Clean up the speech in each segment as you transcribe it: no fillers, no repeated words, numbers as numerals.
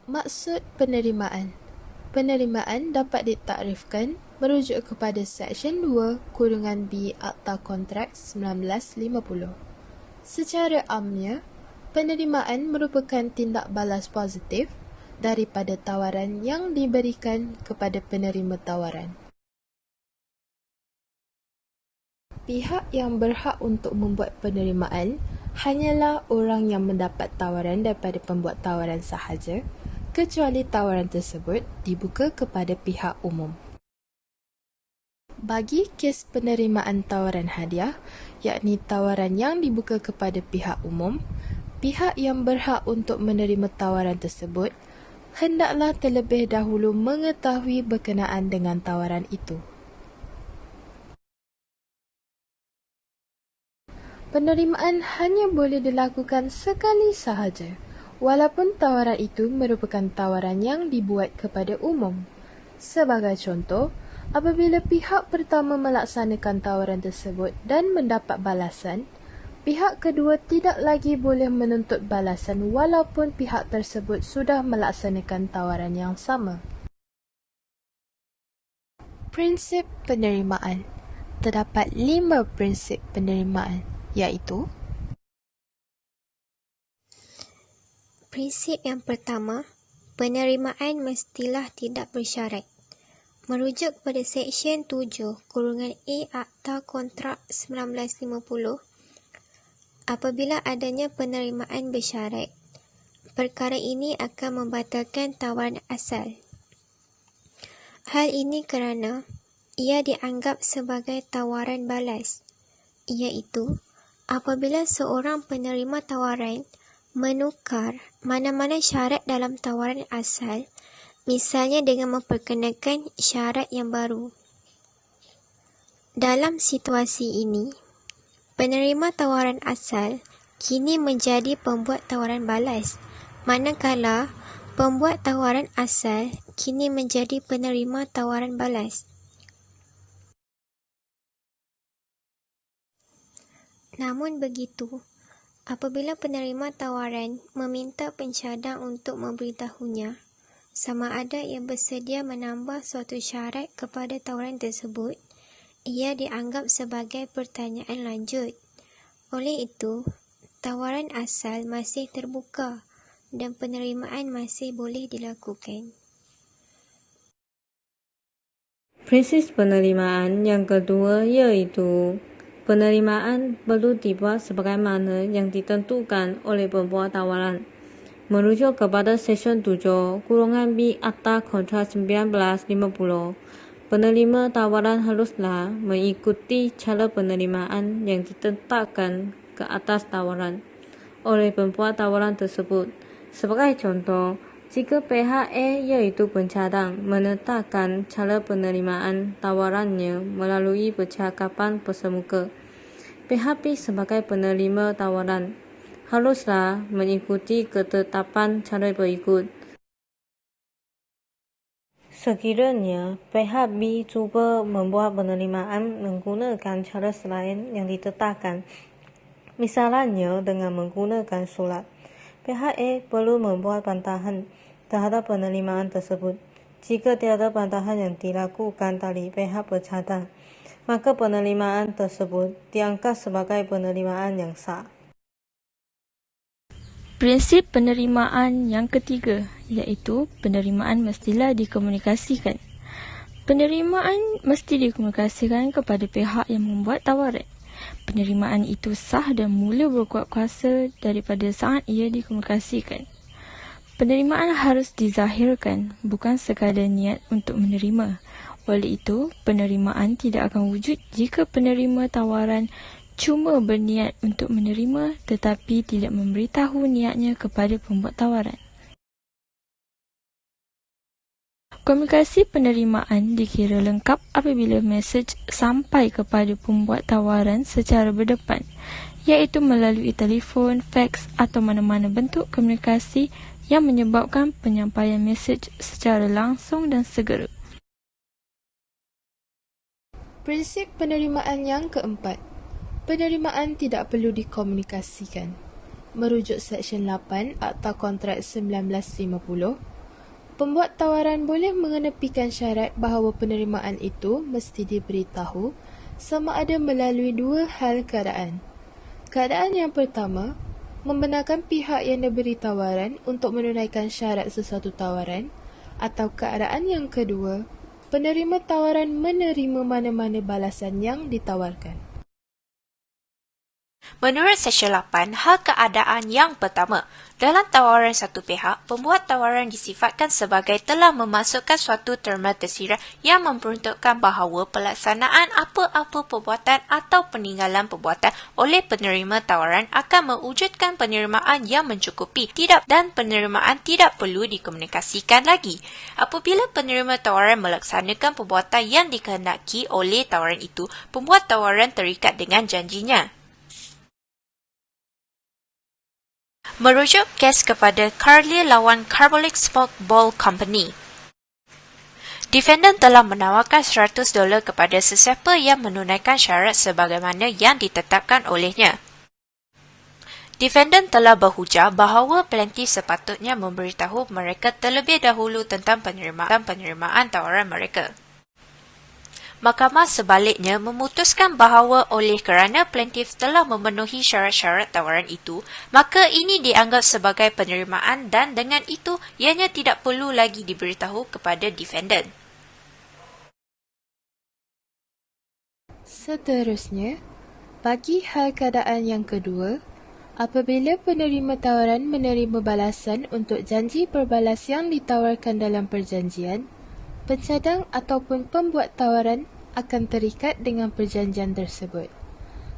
Maksud penerimaan. Penerimaan dapat ditakrifkan merujuk kepada Seksyen 2(B) Akta Kontrak 1950. Secara amnya, penerimaan merupakan tindak balas positif daripada tawaran yang diberikan kepada penerima tawaran. Pihak yang berhak untuk membuat penerimaan hanyalah orang yang mendapat tawaran daripada pembuat tawaran sahaja, kecuali tawaran tersebut dibuka kepada pihak umum. Bagi kes penerimaan tawaran hadiah, yakni tawaran yang dibuka kepada pihak umum, pihak yang berhak untuk menerima tawaran tersebut hendaklah terlebih dahulu mengetahui berkenaan dengan tawaran itu. Penerimaan hanya boleh dilakukan sekali sahaja, walaupun tawaran itu merupakan tawaran yang dibuat kepada umum. Sebagai contoh, apabila pihak pertama melaksanakan tawaran tersebut dan mendapat balasan, pihak kedua tidak lagi boleh menuntut balasan walaupun pihak tersebut sudah melaksanakan tawaran yang sama. Prinsip penerimaan. Terdapat 5 prinsip penerimaan, iaitu: Prinsip yang pertama, penerimaan mestilah tidak bersyarat. Merujuk kepada Seksyen 7(E) Akta Kontrak 1950, apabila adanya penerimaan bersyarat, perkara ini akan membatalkan tawaran asal. Hal ini kerana ia dianggap sebagai tawaran balas, iaitu apabila seorang penerima tawaran menukar mana-mana syarat dalam tawaran asal, misalnya dengan memperkenalkan syarat yang baru. Dalam situasi ini, penerima tawaran asal kini menjadi pembuat tawaran balas, manakala pembuat tawaran asal kini menjadi penerima tawaran balas. Namun begitu, apabila penerima tawaran meminta pencadang untuk memberitahunya sama ada ia bersedia menambah suatu syarat kepada tawaran tersebut, ia dianggap sebagai pertanyaan lanjut. Oleh itu, tawaran asal masih terbuka dan penerimaan masih boleh dilakukan. Prinsip penerimaan yang kedua iaitu penerimaan perlu dibuat sebagaimana yang ditentukan oleh pembuat tawaran. Merujuk kepada Seksyen 7(B) Akta Kontrak 1950, penerima tawaran haruslah mengikuti cara penerimaan yang ditetapkan ke atas tawaran oleh pembuat tawaran tersebut. Sebagai contoh, jika pihak A iaitu pencadang menetapkan cara penerimaan tawarannya melalui percakapan persemuka, pihak B sebagai penerima tawaran haruslah mengikuti ketetapan cara berikut. Sekiranya pihak B cuba membuat penerimaan menggunakan cara selain yang ditetapkan, misalnya dengan menggunakan surat, pihak A perlu membuat bantahan terhadap penerimaan tersebut. Jika tiada bantahan yang dilakukan dari pihak pencadang, maka penerimaan tersebut dianggap sebagai penerimaan yang sah. Prinsip penerimaan yang ketiga, iaitu penerimaan mestilah dikomunikasikan. Penerimaan mesti dikomunikasikan kepada pihak yang membuat tawaran. Penerimaan itu sah dan mula berkuat kuasa daripada saat ia dikomunikasikan. Penerimaan harus dizahirkan, bukan sekadar niat untuk menerima. Oleh itu, penerimaan tidak akan wujud jika penerima tawaran cuma berniat untuk menerima tetapi tidak memberitahu niatnya kepada pembuat tawaran. Komunikasi penerimaan dikira lengkap apabila mesej sampai kepada pembuat tawaran secara berdepan, iaitu melalui telefon, fax atau mana-mana bentuk komunikasi yang menyebabkan penyampaian mesej secara langsung dan segera. Prinsip penerimaan yang keempat. Penerimaan tidak perlu dikomunikasikan. Merujuk Seksyen 8 Akta Kontrak 1950, Pembuat tawaran boleh mengenepikan syarat bahawa penerimaan itu mesti diberitahu sama ada melalui dua hal keadaan. Keadaan yang pertama, membenarkan pihak yang diberi tawaran untuk menunaikan syarat sesuatu tawaran, atau keadaan yang kedua, penerima tawaran menerima mana-mana balasan yang ditawarkan. Menurut Seksyen 8, hal keadaan yang pertama, dalam tawaran satu pihak, pembuat tawaran disifatkan sebagai telah memasukkan suatu terma tersirat yang memperuntukkan bahawa pelaksanaan apa-apa perbuatan atau peninggalan perbuatan oleh penerima tawaran akan mewujudkan penerimaan yang mencukupi dan penerimaan tidak perlu dikomunikasikan lagi. Apabila penerima tawaran melaksanakan perbuatan yang dikehendaki oleh tawaran itu, pembuat tawaran terikat dengan janjinya. Merujuk kes kepada Carly lawan Carbolic Smoke Ball Company. Defendant telah menawarkan $100 kepada sesiapa yang menunaikan syarat sebagaimana yang ditetapkan olehnya. Defendant telah berhujah bahawa plaintiff sepatutnya memberitahu mereka terlebih dahulu tentang penerimaan tawaran mereka. Mahkamah sebaliknya memutuskan bahawa oleh kerana plaintiff telah memenuhi syarat-syarat tawaran itu, maka ini dianggap sebagai penerimaan dan dengan itu ianya tidak perlu lagi diberitahu kepada defendant. Seterusnya, bagi hal keadaan yang kedua, apabila penerima tawaran menerima balasan untuk janji berbalas yang ditawarkan dalam perjanjian, pencadang ataupun pembuat tawaran akan terikat dengan perjanjian tersebut.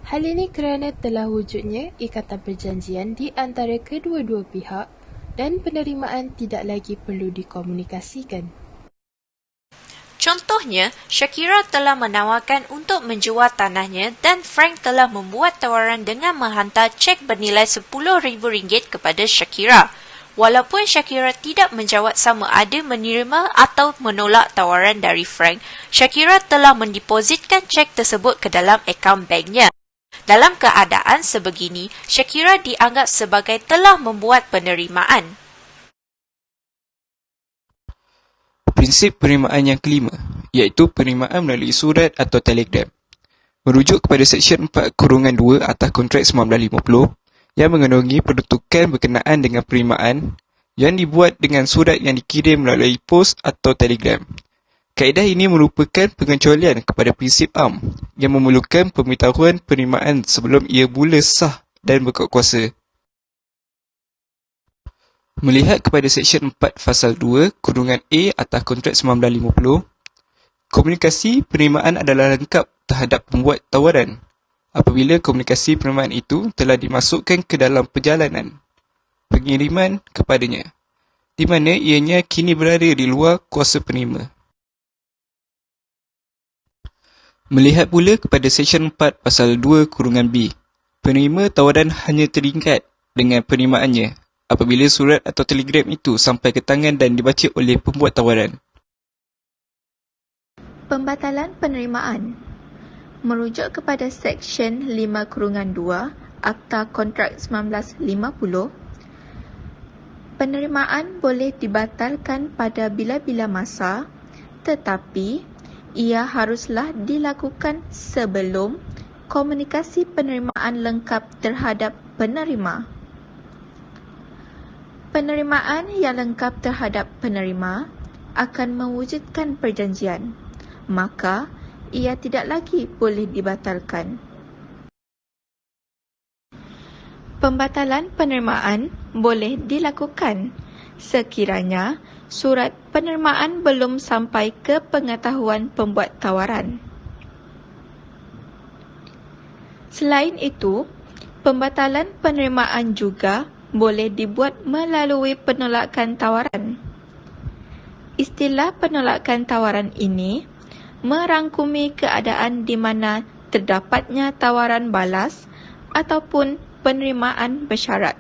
Hal ini kerana telah wujudnya ikatan perjanjian di antara kedua-dua pihak dan penerimaan tidak lagi perlu dikomunikasikan. Contohnya, Shakira telah menawarkan untuk menjual tanahnya dan Frank telah membuat tawaran dengan menghantar cek bernilai RM10,000 kepada Shakira. Walaupun Shakira tidak menjawab sama ada menerima atau menolak tawaran dari Frank, Shakira telah mendepositkan cek tersebut ke dalam akaun banknya. Dalam keadaan sebegini, Shakira dianggap sebagai telah membuat penerimaan. Prinsip penerimaan yang kelima, iaitu penerimaan melalui surat atau telegram. Merujuk kepada Seksyen 4-2 Atas Kontrak 1950, yang mengandungi peruntukan berkenaan dengan penerimaan yang dibuat dengan surat yang dikirim melalui pos atau telegram. Kaedah ini merupakan pengecualian kepada prinsip am yang memerlukan pemberitahuan penerimaan sebelum ia mula sah dan berkuasa. Melihat kepada Seksyen 4 Fasal 2-A Atas Kontrak 1950, komunikasi penerimaan adalah lengkap terhadap pembuat tawaran apabila komunikasi penerimaan itu telah dimasukkan ke dalam perjalanan pengiriman kepadanya, di mana ianya kini berada di luar kuasa penerima. Melihat pula kepada Seksyen 4 Pasal 2-B, penerima tawaran hanya terikat dengan penerimaannya apabila surat atau telegram itu sampai ke tangan dan dibaca oleh pembuat tawaran. Pembatalan penerimaan merujuk kepada Seksyen 5-2 Akta Kontrak 1950, penerimaan boleh dibatalkan pada bila-bila masa, tetapi ia haruslah dilakukan sebelum komunikasi penerimaan lengkap terhadap penerima. Penerimaan yang lengkap terhadap penerima akan mewujudkan perjanjian, maka ia tidak lagi boleh dibatalkan. Pembatalan penerimaan boleh dilakukan sekiranya surat penerimaan belum sampai ke pengetahuan pembuat tawaran. Selain itu, pembatalan penerimaan juga boleh dibuat melalui penolakan tawaran. Istilah penolakan tawaran ini merangkumi keadaan di mana terdapatnya tawaran balas ataupun penerimaan bersyarat.